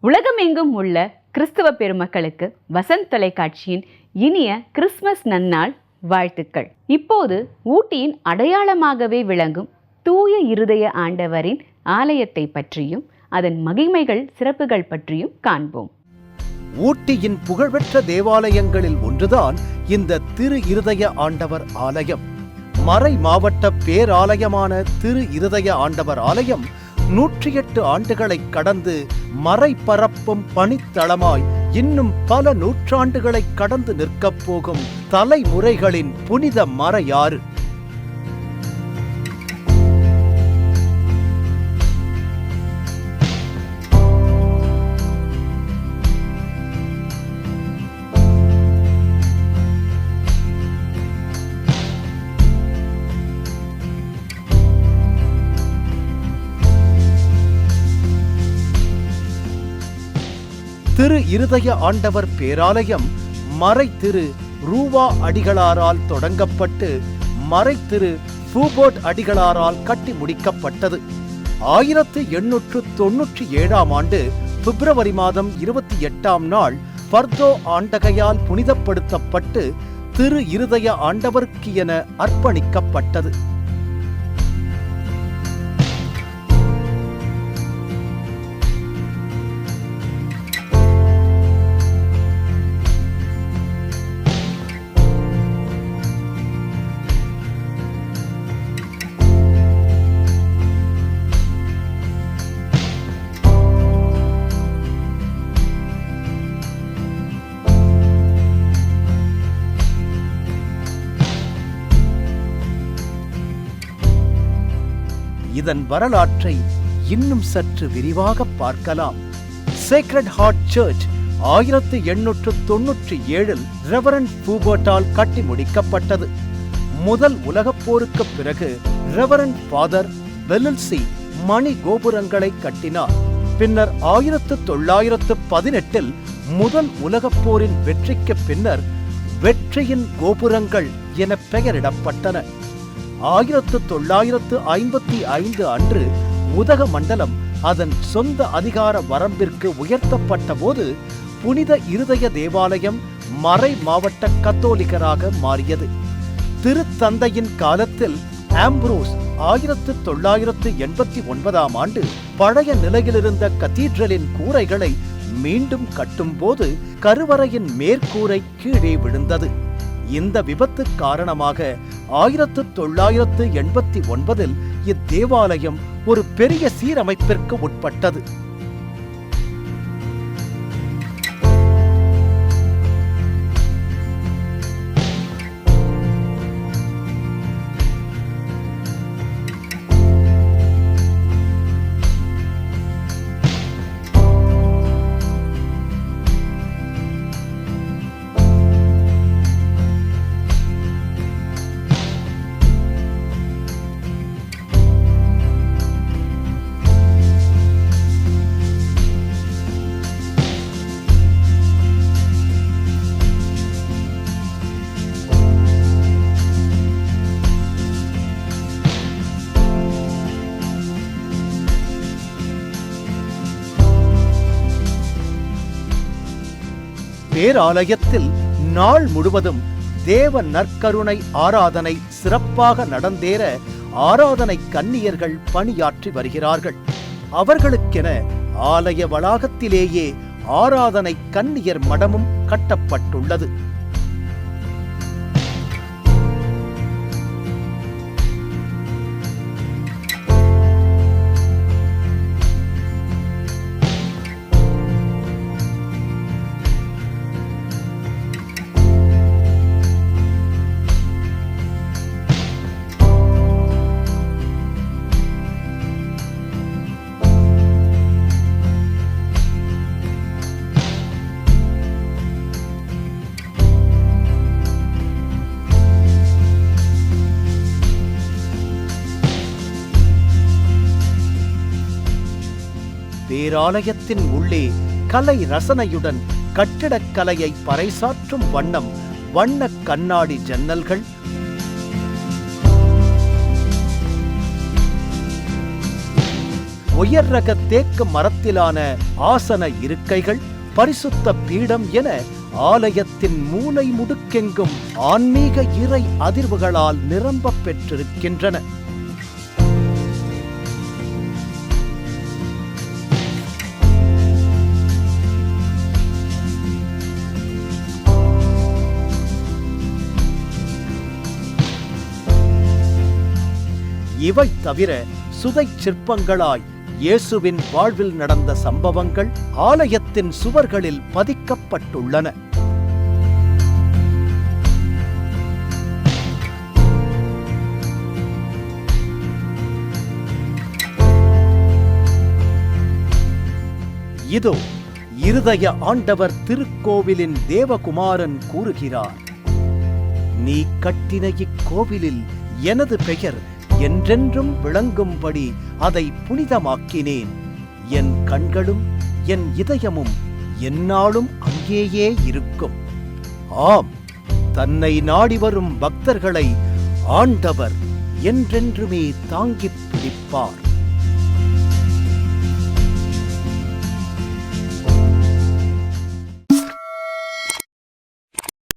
உலகமெங்கும் உள்ள கிறிஸ்தவ பெருமக்களுக்கு வசந்த் தொலைக்காட்சியின் இனிய கிறிஸ்துமஸ் நன்னாள் வாழ்த்துக்கள். இப்போது ஊட்டியின் அடையாளமாகவே விளங்கும் தூய இருதய ஆண்டவரின் ஆலயத்தை பற்றியும் அதன் மகிமைகள் சிறப்புகள் பற்றியும் காண்போம். ஊட்டியின் புகழ்பெற்ற தேவாலயங்களில் ஒன்றுதான் இந்த திரு இருதய ஆண்டவர் ஆலயம். மறை மாவட்ட பேராலயமான திரு இருதய ஆண்டவர் ஆலயம் 108 ஆண்டுகளை கடந்து மறை பரப்பும் பணித்தளமாய் இன்னும் பல நூற்றாண்டுகளை கடந்து நிற்கப் போகும் தலைமுறைகளின் புனித மறையாறு. திரு இருதய ஆண்டவர் பேராலயம் மறை திரு ரூவா அடிகளாரால் தொடங்கப்பட்டு மறை திரு ஃபூபோர்ட் அடிகளாரால் கட்டி முடிக்கப்பட்டது. 1897 ஆண்டு பிப்ரவரி மாதம் 28ஆம் நாள் பர்தோ ஆண்டகையால் புனிதப்படுத்தப்பட்டு திரு இருதய ஆண்டவருக்கு என அர்ப்பணிக்கப்பட்டது. இதன் வரலாற்றை இன்னும் சற்று விரிவாக பார்க்கலாம். சேக்ரட் ஹார்ட் சர்ச் 1897 ரெவரண்ட் ஃபூபோர்ட்டால் கட்டி முடிக்கப்பட்டது. முதல் உலகப் போருக்கு பிறகு ரெவரண்ட் ஃபாதர் வெல்லல்சி மணி கோபுரங்களை கட்டினார். பின்னர் 1918 முதல் உலகப் போரின் வெற்றிக்கு பின்னர் வெற்றியின் கோபுரங்கள் என பெயரிடப்பட்டன. 1955 அன்று உதகமண்டலம் அதன் சொந்த அதிகார வரம்பிற்கு உயர்த்தப்பட்ட போது புனித இருதய தேவாலயம் மறை மாவட்ட கத்தோலிக்கராக மாறியது. திருத்தந்தையின் காலத்தில் ஆம்ப்ரோஸ் 1989 ஆண்டு பழைய நிலையிலிருந்த கத்தீட்ரலின் கூரைகளை மீண்டும் கட்டும் போது கருவறையின் மேற்கூரை கீழே விழுந்தது. இந்த விபத்து காரணமாக 1989 இத்தேவாலயம் ஒரு பெரிய சீரமைப்பிற்கு உட்பட்டது. பேராலயத்தில் நாள் முழுவதும் தேவ நற்கருணை ஆராதனை சிறப்பாக நடந்தேற ஆராதனை கன்னியர்கள் பணியாற்றி வருகிறார்கள். அவர்களுக்கென ஆலய வளாகத்திலேயே ஆராதனை கன்னியர் மடமும் கட்டப்பட்டுள்ளது. பேராலயத்தின் உள்ளே கலை ரசனையுடன் கட்டிடக்கலையை பறைசாற்றும் வண்ணம் வண்ண கண்ணாடி ஜன்னல்கள், உயர் ரக தேக்கு மரத்திலான ஆசன இருக்கைகள், பரிசுத்த பீடம் என ஆலயத்தின் மூலை முடுக்கெங்கும் ஆன்மீக இறை அதிர்வுகளால் நிரம்பப் பெற்றிருக்கின்றன. இவை தவிர சுதை சிற்பங்களாய் இயேசுவின் வாழ்வில் நடந்த சம்பவங்கள் ஆலயத்தின் சுவர்களில் பதிக்கப்பட்டுள்ளன. இதோ இருதய ஆண்டவர் திருக்கோவிலின் தேவகுமாரன் கூறுகிறார், நீ கட்டின இக்கோவிலில் எனது பெயர் என்றென்றும் விளங்கும்படி அதை புனிதமாக்கினேன். என் கண்களும் என் இதயமும் எந்நாளும் அங்கேயே இருக்கும். ஆம், தன்னை நாடி வரும் பக்தர்களை ஆண்டவர் என்றென்றுமே தாங்கிப் பிடிப்பார்.